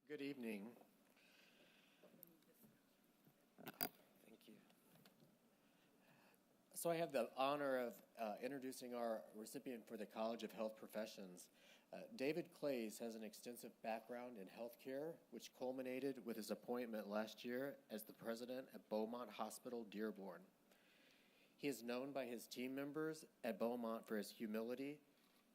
Good evening. Thank you. So I have the honor of introducing our recipient for the College of Health Professions. David Claeys has an extensive background in healthcare, which culminated with his appointment last year as the president at Beaumont Hospital, Dearborn. He is known by his team members at Beaumont for his humility,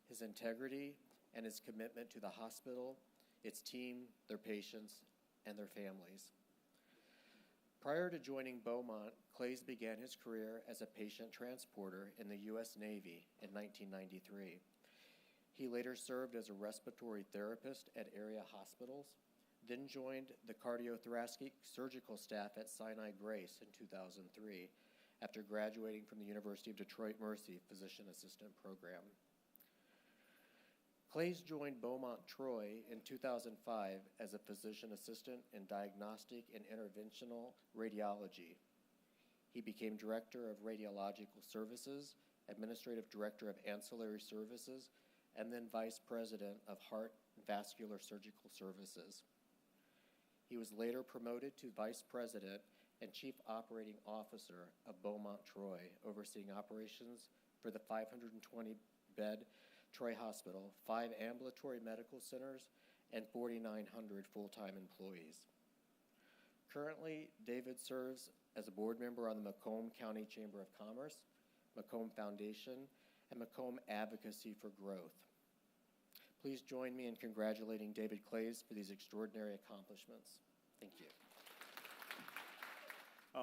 his integrity, and his commitment to the hospital, its team, their patients, and their families. Prior to joining Beaumont, Claeys began his career as a patient transporter in the U.S. Navy in 1993. He later served as a respiratory therapist at area hospitals, then joined the cardiothoracic surgical staff at Sinai Grace in 2003 after graduating from the University of Detroit Mercy Physician Assistant Program. Claeys joined Beaumont Troy in 2005 as a physician assistant in diagnostic and interventional radiology. He became director of radiological services, administrative director of ancillary services, and then vice president of heart and vascular surgical services. He was later promoted to vice president and chief operating officer of Beaumont Troy, overseeing operations for the 520-bed Troy Hospital, 5 ambulatory medical centers, and 4,900 full-time employees. Currently, David serves as a board member on the Macomb County Chamber of Commerce, Macomb Foundation, and Macomb Advocacy for Growth. Please join me in congratulating David Claeys for these extraordinary accomplishments. Thank you.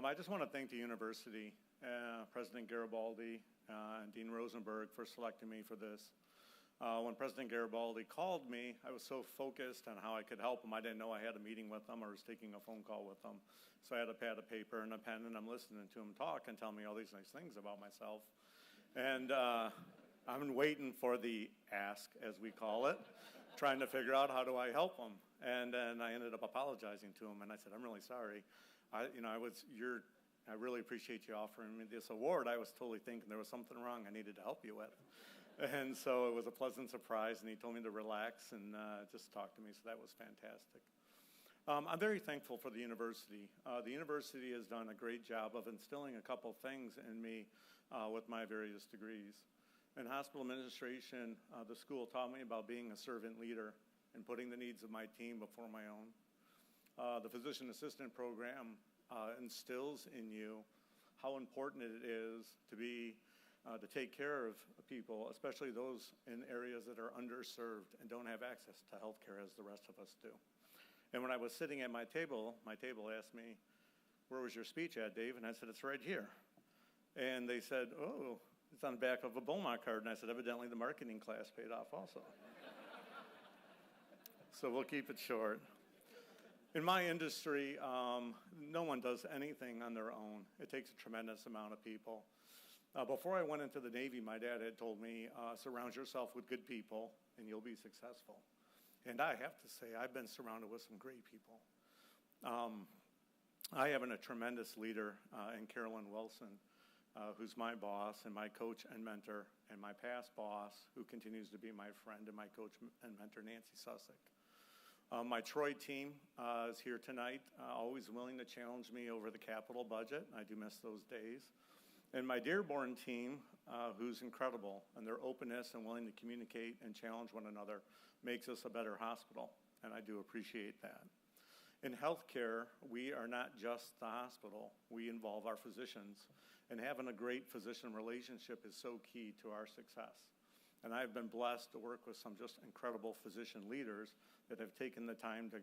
I just want to thank the university, President Garibaldi, and Dean Rosenberg for selecting me for this. When President Garibaldi called me, I was so focused on how I could help him, I didn't know I had a meeting with him or was taking a phone call with him. So I had a pad of paper and a pen, and I'm listening to him talk and tell me all these nice things about myself. And I'm waiting for the ask, as we call it, trying to figure out how do I help him. And then I ended up apologizing to him, and I said, I'm really sorry. I really appreciate you offering me this award. I was totally thinking there was something wrong I needed to help you with. And so it was a pleasant surprise, and he told me to relax and just talk to me, so that was fantastic. I'm very thankful for the university. The university has done a great job of instilling a couple things in me with my various degrees. In hospital administration, the school taught me about being a servant leader and putting the needs of my team before my own. The physician assistant program instills in you how important it is to take care of people, especially those in areas that are underserved and don't have access to health care as the rest of us do. And when I was sitting at my table asked me, where was your speech at, Dave? And I said, it's right here. And they said, oh, it's on the back of a Beaumont card. And I said, evidently the marketing class paid off also. So we'll keep it short. In my industry, no one does anything on their own. It takes a tremendous amount of people. Before I went into the Navy, my dad had told me, surround yourself with good people and you'll be successful. And I have to say, I've been surrounded with some great people. I have a tremendous leader in Carolyn Wilson, who's my boss and my coach and mentor, and my past boss, who continues to be my friend, and my coach and mentor, Nancy Sussick. My Troy team is here tonight, always willing to challenge me over the capital budget. I do miss those days. And my Dearborn team, who's incredible, and their openness and willing to communicate and challenge one another makes us a better hospital, and I do appreciate that. In healthcare, we are not just the hospital. We involve our physicians, and having a great physician relationship is so key to our success. And I've been blessed to work with some just incredible physician leaders that have taken the time to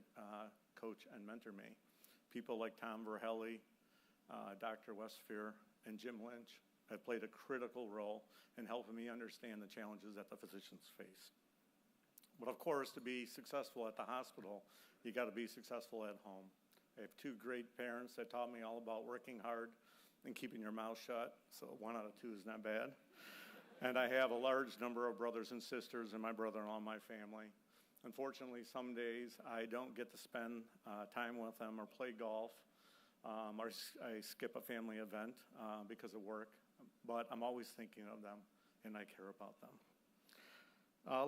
coach and mentor me. People like Tom Verhelli, Dr. Westphier, and Jim Lynch have played a critical role in helping me understand the challenges that the physicians face. But of course, to be successful at the hospital, you got to be successful at home. I have 2 great parents that taught me all about working hard and keeping your mouth shut, so 1 out of 2 is not bad. And I have a large number of brothers and sisters and my brother-in-law in my family. Unfortunately, some days I don't get to spend time with them or play golf, or I skip a family event because of work, but I'm always thinking of them and I care about them.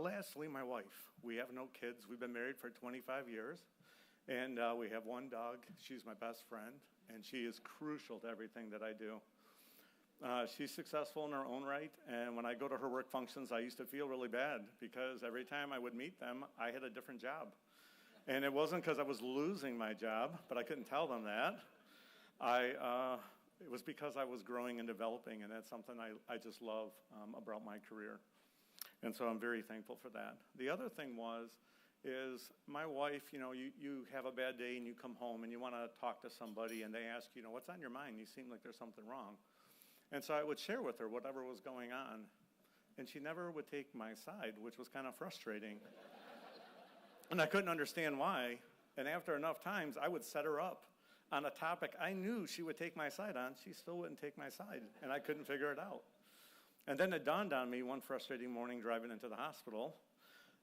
Lastly, my wife. We have no kids. We've been married for 25 years, And we have one dog. She's my best friend, and she is crucial to everything that I do. She's successful in her own right, and when I go to her work functions, I used to feel really bad because every time I would meet them, I had a different job. And it wasn't because I was losing my job, but I couldn't tell them that. It was because I was growing and developing, and that's something I just love about my career. And so I'm very thankful for that. The other thing is my wife, you have a bad day and you come home and you want to talk to somebody and they ask, what's on your mind? You seem like there's something wrong. And so I would share with her whatever was going on. And she never would take my side, which was kind of frustrating. And I couldn't understand why. And after enough times, I would set her up on a topic I knew she would take my side on. She still wouldn't take my side, and I couldn't figure it out. And then it dawned on me one frustrating morning driving into the hospital,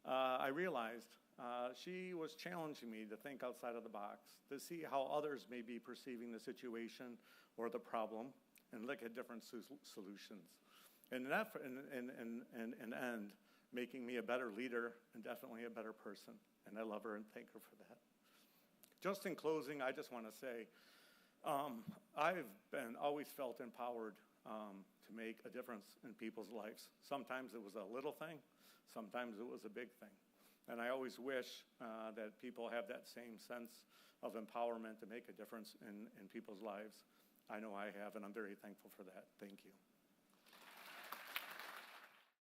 I realized she was challenging me to think outside of the box, to see how others may be perceiving the situation or the problem, and look at different solutions. And that, in end, making me a better leader and definitely a better person. And I love her and thank her for that. Just in closing, I just want to say, I've always felt empowered to make a difference in people's lives. Sometimes it was a little thing, sometimes it was a big thing. And I always wish that people have that same sense of empowerment to make a difference in people's lives. I know I have, and I'm very thankful for that. Thank you.